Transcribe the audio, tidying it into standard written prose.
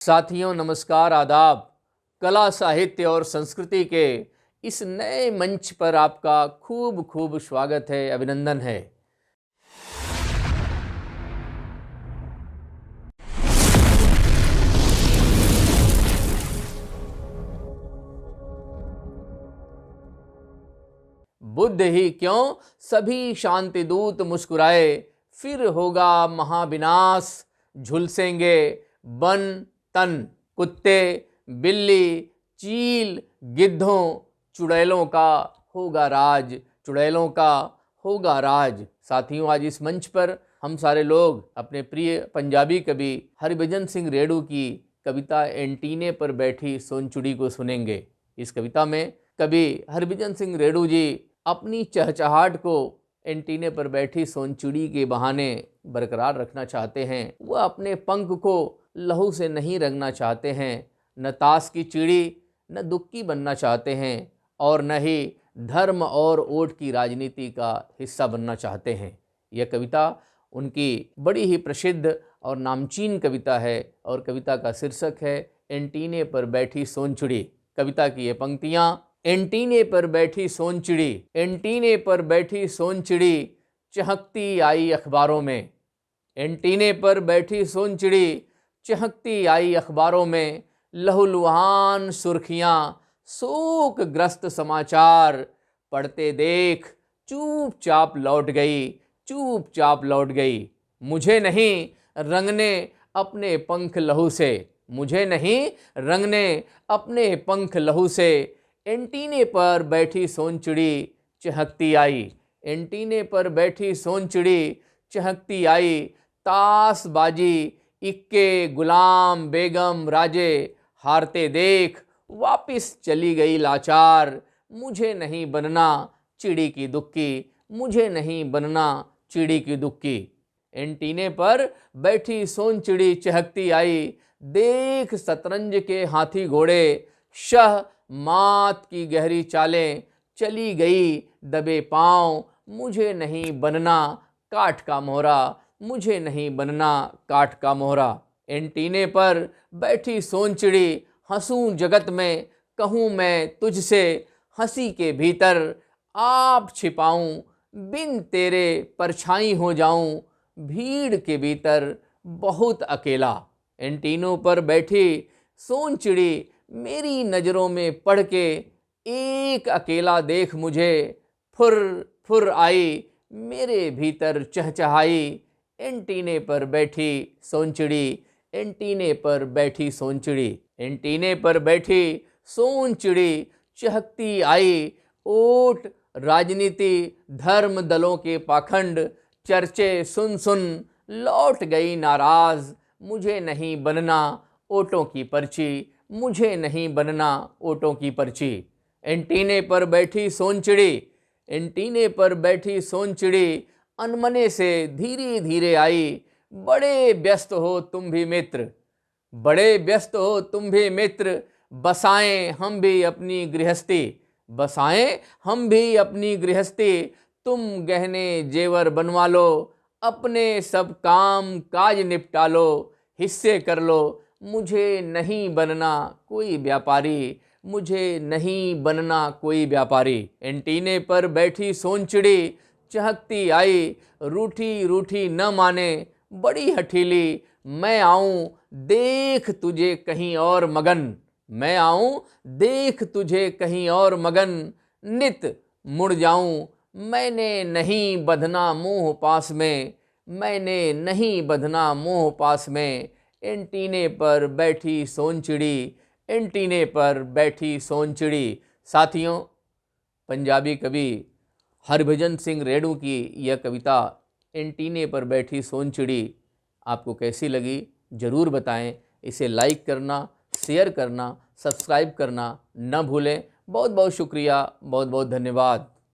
साथियों नमस्कार, आदाब। कला, साहित्य और संस्कृति के इस नए मंच पर आपका खूब खूब स्वागत है, अभिनंदन है। बुद्ध ही क्यों सभी शांति दूत मुस्कुराए, फिर होगा महाविनाश, झुलसेंगे बन तन। कुत्ते, बिल्ली, चील, गिद्धों, चुड़ैलों का होगा राज, चुड़ैलों का होगा राज। साथियों, आज इस मंच पर हम सारे लोग अपने प्रिय पंजाबी कवि हरभजन सिंह रेणु की कविता एंटीने पर बैठी सोनचुड़ी को सुनेंगे। इस कविता में कवि हरभजन सिंह रेणु जी अपनी चहचहाट को एंटीने पर बैठी सोनचुड़ी के बहाने बरकरार रखना चाहते हैं। वह अपने पंख को लहू से नहीं रंगना चाहते हैं, न ताश की चिड़ी न दुक्की बनना चाहते हैं और न ही धर्म और ओट की राजनीति का हिस्सा बनना चाहते हैं। यह कविता उनकी बड़ी ही प्रसिद्ध और नामचीन कविता है और कविता का शीर्षक है एंटीने पर बैठी सोनचुड़ी। कविता की ये पंक्तियाँ: एंटीने पर बैठी सोनचिड़ी, एंटीने पर बैठी सोनचिड़ी, चहकती आई अखबारों में। एंटीने पर बैठी सोनचिड़ी, चहकती आई अखबारों में। लहूलुहान सुर्खियाँ, शोकग्रस्त समाचार, पढ़ते देख चुपचाप लौट गई, चुपचाप लौट गई। मुझे नहीं रंगने अपने पंख लहू से, मुझे नहीं रंगने अपने पंख लहू से। एंटीने पर बैठी सोनचिड़ी चहकती आई, एंटीने पर बैठी सोनचिड़ी चहकती आई। ताशबाजी इक्के गुलाम बेगम राजे, हारते देख वापिस चली गई लाचार। मुझे नहीं बनना चिड़ी की दुक्की, मुझे नहीं बनना चिड़ी की दुक्की। एंटीने पर बैठी सोनचिड़ी चहकती आई, देख शतरंज के हाथी घोड़े, शह मात की गहरी चालें, चली गई दबे पाँव। मुझे नहीं बनना काठ का मोहरा, मुझे नहीं बनना काठ का मोहरा। एंटीने पर बैठी सोनचिड़ी, हंसूं जगत में कहूँ मैं तुझसे, हंसी के भीतर आप छिपाऊं, बिन तेरे परछाई हो जाऊं, भीड़ के भीतर बहुत अकेला। एंटीनों पर बैठी सोनचिड़ी मेरी नज़रों में पढ़ के एक अकेला देख मुझे, फुर फुर आई मेरे भीतर चहचहाई। एंटीने पर बैठी सोनचिड़ी, एंटीने पर बैठी सोनचिड़ी, एंटीने पर बैठी सोनचिड़ी चहकती आई। ओट, राजनीति, धर्म दलों के पाखंड, चर्चे सुन सुन लौट गई नाराज। मुझे नहीं बनना ओटों की पर्ची, मुझे नहीं बनना ओटों की पर्ची। एंटीने पर बैठी सोनचिड़ी, एंटीने पर बैठी सोनचिड़ी अनमने से धीरे धीरे आई। बड़े व्यस्त हो तुम भी मित्र, बड़े व्यस्त हो तुम भी मित्र, बसाएं हम भी अपनी गृहस्थी, बसाएं हम भी अपनी गृहस्थी। तुम गहने जेवर बनवा लो, अपने सब काम काज निपटा लो, हिस्से कर लो। मुझे नहीं बनना कोई व्यापारी, मुझे नहीं बनना कोई व्यापारी। एंटीने पर बैठी सोनचिड़ी चहकती आई, रूठी रूठी न माने बड़ी हठीली। मैं आऊं देख तुझे कहीं और मगन, मैं आऊं देख तुझे कहीं और मगन। नित मुड़ जाऊं मैंने नहीं बंधना मोह पास में, मैंने नहीं बंधना मोह पास में। एंटीने पर बैठी सोनचिड़ी, एंटीने पर बैठी सोनचिड़ी। साथियों, पंजाबी कवि हरभजन सिंह रेणु की यह कविता एंटीने पर बैठी सोनचिड़ी आपको कैसी लगी ज़रूर बताएं। इसे लाइक करना, शेयर करना, सब्सक्राइब करना न भूलें। बहुत बहुत शुक्रिया, बहुत बहुत धन्यवाद।